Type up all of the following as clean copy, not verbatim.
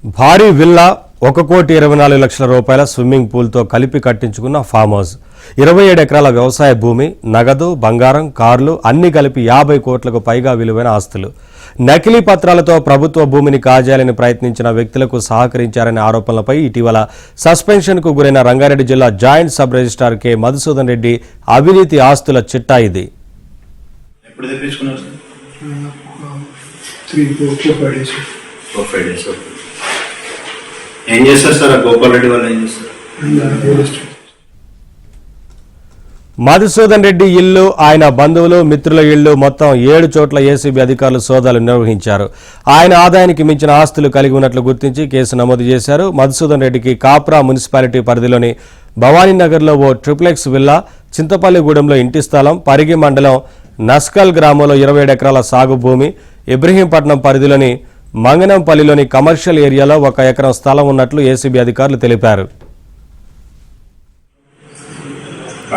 భారీ విల్లా 1,24,00,000 రూపాయల స్విమ్మింగ్ పూల్తో కలిపి కట్టించుకున్న ఫామ్ హౌస్, 27 ఎకరాల వ్యవసాయ భూమి, నగదు, బంగారం, కార్లు అన్ని కలిపి 50 కోట్లకు పైగా విలువైన ఆస్తులు. నకిలీ పత్రాలతో ప్రభుత్వ భూమిని కాజేయాలని ప్రయత్నించిన వ్యక్తులకు సహకరించారనే ఆరోపణలపై ఇటీవల సస్పెన్షన్కు గురైన రంగారెడ్డి జిల్లా joint sub registrar K Madhusudan Reddy అవినీతి ఆస్తుల చిట్టా ఇది. ఏం చేస్తారు సార్ గోపాల్ రెడ్డి వాళ్ళు ఏం చేస్తారు? మధుసూదన్ రెడ్డి ఇల్లు, ఆయన బంధువులు, మిత్రుల ఇళ్లు మొత్తం 7 చోట్ల ఏసీబీ అధికారులు సోదాలు నిర్వహించారు. ఆయన ఆదాయానికి మించిన ఆస్తులు కలిగి ఉన్నట్లు గుర్తించి కేసు నమోదు చేశారు. మధుసూదన్ రెడ్డికి కాప్రా మున్సిపాలిటీ పరిధిలోని భవానీనగర్లో ఓ ట్రిప్లెక్స్ విల్లా, చింతపల్లిగూడెంలో ఇంటి స్థలం, పరిగి మండలం నస్కల్ గ్రామంలో 27 ఎకరాల సాగు భూమి, ఇబ్రహీంపట్నం పరిధిలోని మంగనంపల్లిలోని కమర్షియల్ ఏరియాలో 1 ఎకరం స్థలం ఉన్నట్లు ఏసీబీ అధికారులు తెలిపారు.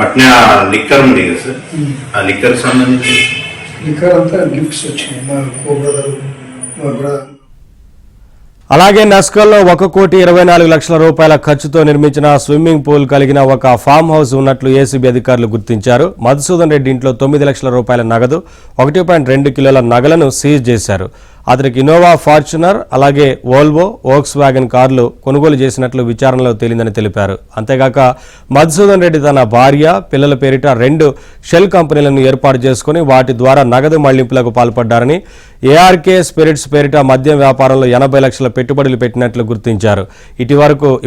అట్నే లిక్కర్ ఉంది కదా సార్, ఆ లిక్కర్ సంబంధించి లిక్కర్ అంతా గిఫ్ట్స్ వచ్చినాయి మా బ్రదర్ అలాగే నస్కల్లో 1,24,00,000 రూపాయల ఖర్చుతో నిర్మించిన స్విమ్మింగ్ పూల్ కలిగిన ఒక ఫామ్ హౌస్ ఉన్నట్లు ఏసీబీ అధికారులు గుర్తించారు. మధుసూదన్ రెడ్డి ఇంట్లో 9 లక్షల రూపాయల నగదు, 1.2 కిలోల నగలను సీజ్ చేశారు. అతనికి ఇన్నోవా, ఫార్చునర్, అలాగే వోల్వో, వోక్స్ వ్యాగన్ కార్లు కొనుగోలు చేసినట్లు విచారణలో తేలిందని తెలిపారు. అంతేగాక మధుసూదన్ రెడ్డి తన భార్య, పిల్లల పేరిట 2 షెల్ కంపెనీలను ఏర్పాటు చేసుకుని వాటి ద్వారా నగదు మళ్లింపులకు పాల్పడ్డారని, ఏఆర్కే స్పిరిట్స్ పేరిట మద్యం వ్యాపారంలో 80 లక్షల పెట్టుబడులు పెట్టినట్లు గుర్తించారు.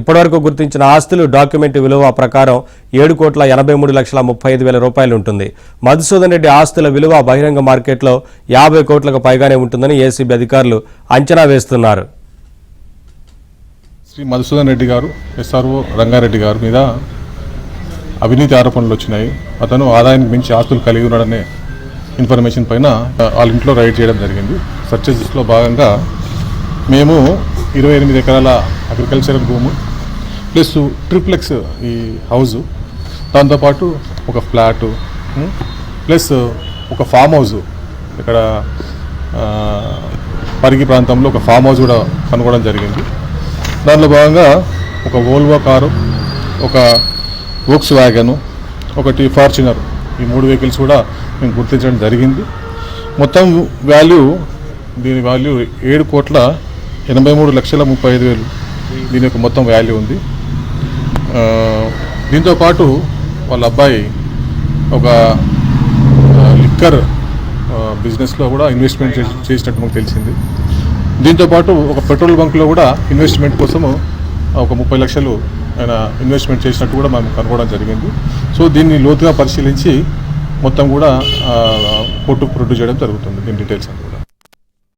ఇప్పటివరకు గుర్తించిన ఆస్తులు డాక్యుమెంట్ విలువ ప్రకారం 7,83,35,000 రూపాయలు ఉంటుంది. మధుసూదన్ రెడ్డి ఆస్తుల విలువ బహిరంగ మార్కెట్లో 50 కోట్లకు పైగానే ఉంటుందని ఏసీబీ అధికారులు అంచనా వేస్తున్నారు. శ్రీ మధుసూదన్ రెడ్డి గారు, ఎస్ఆర్ఓ రంగారెడ్డి గారి మీద అవినీతి ఆరోపణలు వచ్చినాయి. అతను ఆదాయానికి మించి ఆస్తులు కలిగి ఉన్నాడనే ఇన్ఫర్మేషన్ పైన వాళ్ళ ఇంట్లో రైడ్ చేయడం జరిగింది. సర్చెస్లో భాగంగా మేము 28 ఎకరాల అగ్రికల్చరల్ భూమి ప్లస్ ట్రిప్లెక్స్ ఈ హౌజు, దాంతోపాటు ఒక ఫ్లాటు ప్లస్ ఒక ఫామ్ హౌజు, ఇక్కడ పరిగి ప్రాంతంలో ఒక ఫామ్ హౌస్ కూడా కనుగొనడం జరిగింది. దానిలో భాగంగా ఒక వోల్వో కారు, ఒక వోక్స్ వ్యాగను, ఒకటి ఫార్చునర్, ఈ 3 వెహికల్స్ కూడా మేము గుర్తించడం జరిగింది. మొత్తం వాల్యూ, దీని వాల్యూ 7,83,35,000 దీని యొక్క మొత్తం వాల్యూ ఉంది. దీంతోపాటు వాళ్ళ అబ్బాయి ఒక లిక్కర్ బిజినెస్లో కూడా ఇన్వెస్ట్మెంట్ చేసినట్టు మాకు తెలిసింది. దీంతోపాటు ఒక పెట్రోల్ బంక్లో కూడా ఇన్వెస్ట్మెంట్ కోసము ఒక 30 లక్షలు ఆయన ఇన్వెస్ట్మెంట్ చేసినట్టు కూడా మనం కనుగొనడం జరిగింది. సో దీన్ని లోతుగా పరిశీలించి మొత్తం కూడా కోర్టుకు ప్రొడ్యూస్ చేయడం జరుగుతుంది, దీని డీటెయిల్స్ అని కూడా.